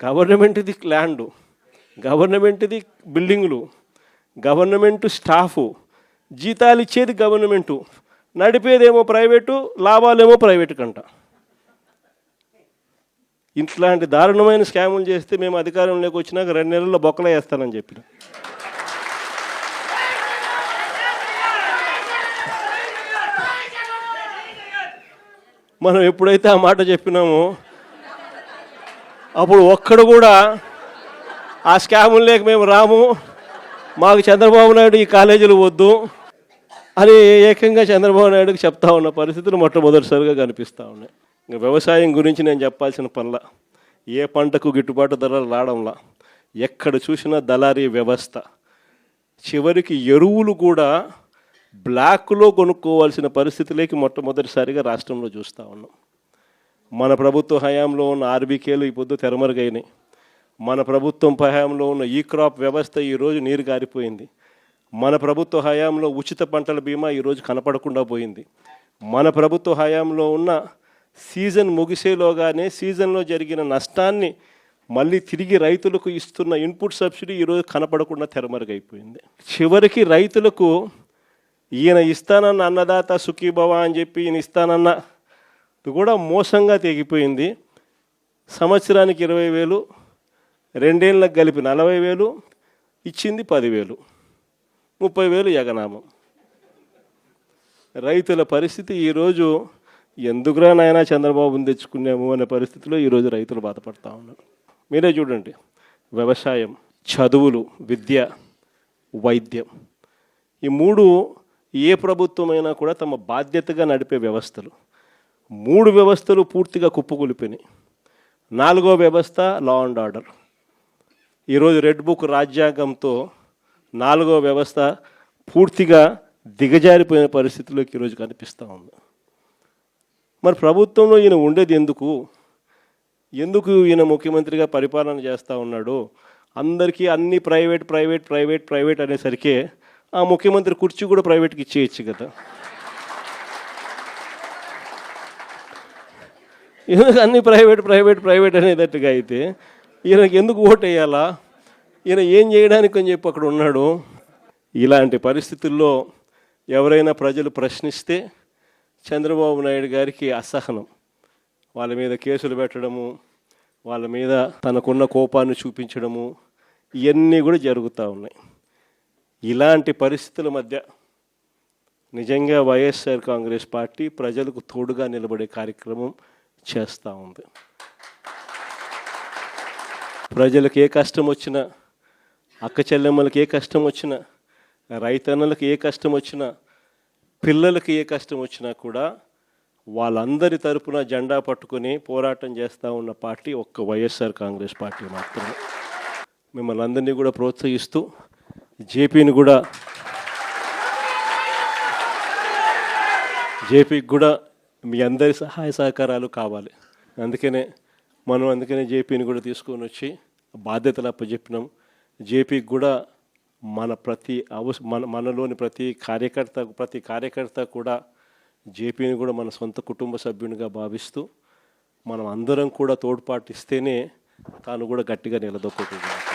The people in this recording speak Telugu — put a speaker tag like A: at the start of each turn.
A: గవర్నమెంట్ది ల్యాండు, గవర్నమెంట్ది బిల్డింగులు, గవర్నమెంట్ స్టాఫు, జీతాలు ఇచ్చేది గవర్నమెంటు, నడిపేదేమో ప్రైవేటు, లాభాలేమో ప్రైవేటు కంట. ఇట్లాంటి దారుణమైన స్కాములు చేస్తే మేము అధికారంలోకి వచ్చినాక 2 నెలల్లో బొక్కలు వేస్తానని చెప్పిన. మనం ఎప్పుడైతే ఆ మాట చెప్పినామో అప్పుడు ఒక్కడు కూడా ఆ స్కాములు లేక మేము రాము, మాకు చంద్రబాబు నాయుడు ఈ కాలేజీలు వద్దు అని ఏకంగా చంద్రబాబు నాయుడుకి చెప్తా ఉన్న పరిస్థితులు మొట్టమొదటిసారిగా కనిపిస్తూ ఉన్నాయి. ఇంకా వ్యవసాయం గురించి నేను చెప్పాల్సిన పనిలా, ఏ పంటకు గిట్టుబాటు ధరలు రావడంలా, ఎక్కడ చూసినా దళారీ వ్యవస్థ, చివరికి ఎరువులు కూడా బ్లాక్లో కొనుక్కోవాల్సిన పరిస్థితులకి మొట్టమొదటిసారిగా రాష్ట్రంలో చూస్తూ ఉన్నాం. మన ప్రభుత్వ హయాంలో ఉన్న ఆర్బీకేలు ఈ పొద్దు తెరమరుగైనాయి. మన ప్రభుత్వం హయాంలో ఉన్న ఈ క్రాప్ వ్యవస్థ ఈరోజు నీరు గారిపోయింది. మన ప్రభుత్వ హయాంలో ఉచిత పంటల బీమా ఈరోజు కనపడకుండా పోయింది. మన ప్రభుత్వ హయాంలో ఉన్న సీజన్ ముగిసేలోగానే సీజన్లో జరిగిన నష్టాన్ని మళ్ళీ తిరిగి రైతులకు ఇస్తున్న ఇన్పుట్ సబ్సిడీ ఈరోజు కనపడకుండా తెరమరుగైపోయింది. చివరికి రైతులకు ఈయన ఇస్తానన్న అన్నదాత సుఖీభవ అని చెప్పి ఈయన ఇస్తానన్న కూడా మోసంగా తెగిపోయింది. సంవత్సరానికి 20,000, 2 ఏళ్ళకి కలిపి 40,000, ఇచ్చింది 10,000, 30,000 ఎగనామం. రైతుల పరిస్థితి ఈరోజు ఎందుకురా నాయనా చంద్రబాబుని తెచ్చుకున్నాము అనే పరిస్థితిలో ఈరోజు రైతులు బాధపడతా ఉన్నారు. మీరే చూడండి, వ్యవసాయం, చదువులు, విద్య, వైద్యం, ఈ 3 ఏ ప్రభుత్వమైనా కూడా తమ బాధ్యతగా నడిపే వ్యవస్థలు. 3 వ్యవస్థలు పూర్తిగా కుప్పకూలిపోయినాయి. 4వ వ్యవస్థ లా అండ్ ఆర్డర్. ఈరోజు రెడ్ బుక్ రాజ్యాంగంతో 4వ వ్యవస్థ పూర్తిగా దిగజారిపోయిన పరిస్థితుల్లోకి ఈరోజు కనిపిస్తూ ఉంది. మరి ప్రభుత్వంలో ఈయన ఉండేది ఎందుకు ఈయన ముఖ్యమంత్రిగా పరిపాలన చేస్తూ ఉన్నాడు? అందరికీ అన్ని ప్రైవేట్ ప్రైవేట్ ప్రైవేట్ ప్రైవేట్ అనేసరికి ఆ ముఖ్యమంత్రి కుర్చీ కూడా ప్రైవేట్కి ఇచ్చేయచ్చు కదా. ఎందుకు అన్ని ప్రైవేట్ ప్రైవేట్ ప్రైవేట్ అనేటట్టుగా అయితే ఈయనకి ఎందుకు ఓటు వేయాలా? ఈయన ఏం చేయడానికి అని చెప్పి అక్కడ ఉన్నాడు. ఇలాంటి పరిస్థితుల్లో ఎవరైనా ప్రజలు ప్రశ్నిస్తే చంద్రబాబు నాయుడు గారికి అసహనం, వాళ్ళ మీద కేసులు పెట్టడము, వాళ్ళ మీద తనకున్న కోపాన్ని చూపించడము, ఇవన్నీ కూడా జరుగుతూ ఉన్నాయి. ఇలాంటి పరిస్థితుల మధ్య నిజంగా వైఎస్ఆర్ కాంగ్రెస్ పార్టీ ప్రజలకు తోడుగా నిలబడే కార్యక్రమం చేస్తూ ఉంది. ప్రజలకు ఏ కష్టం వచ్చినా, అక్క చెల్లెమ్మలకు ఏ కష్టం వచ్చినా, రైతన్నలకు ఏ కష్టం వచ్చినా, పిల్లలకి ఏ కష్టం వచ్చినా కూడా వాళ్ళందరి తరపున జెండా పట్టుకొని పోరాటం చేస్తూ ఉన్న పార్టీ ఒక్క వైఎస్ఆర్ కాంగ్రెస్ పార్టీ మాత్రమే. మిమ్మల్ని అందరినీ కూడా ప్రోత్సహిస్తూ జేపీకి కూడా మీ అందరి సహాయ సహకారాలు కావాలి. అందుకనే జేపీని కూడా తీసుకొని వచ్చి బాధ్యతలు అప్పచెప్పినాం. జేపీకి కూడా మనలోని ప్రతి కార్యకర్త కూడా జేపీని కూడా మన సొంత కుటుంబ సభ్యునిగా భావిస్తూ మనం అందరం కూడా తోడ్పాటు ఇస్తేనే తాను కూడా గట్టిగా నిలదొక్కుంటున్నాం.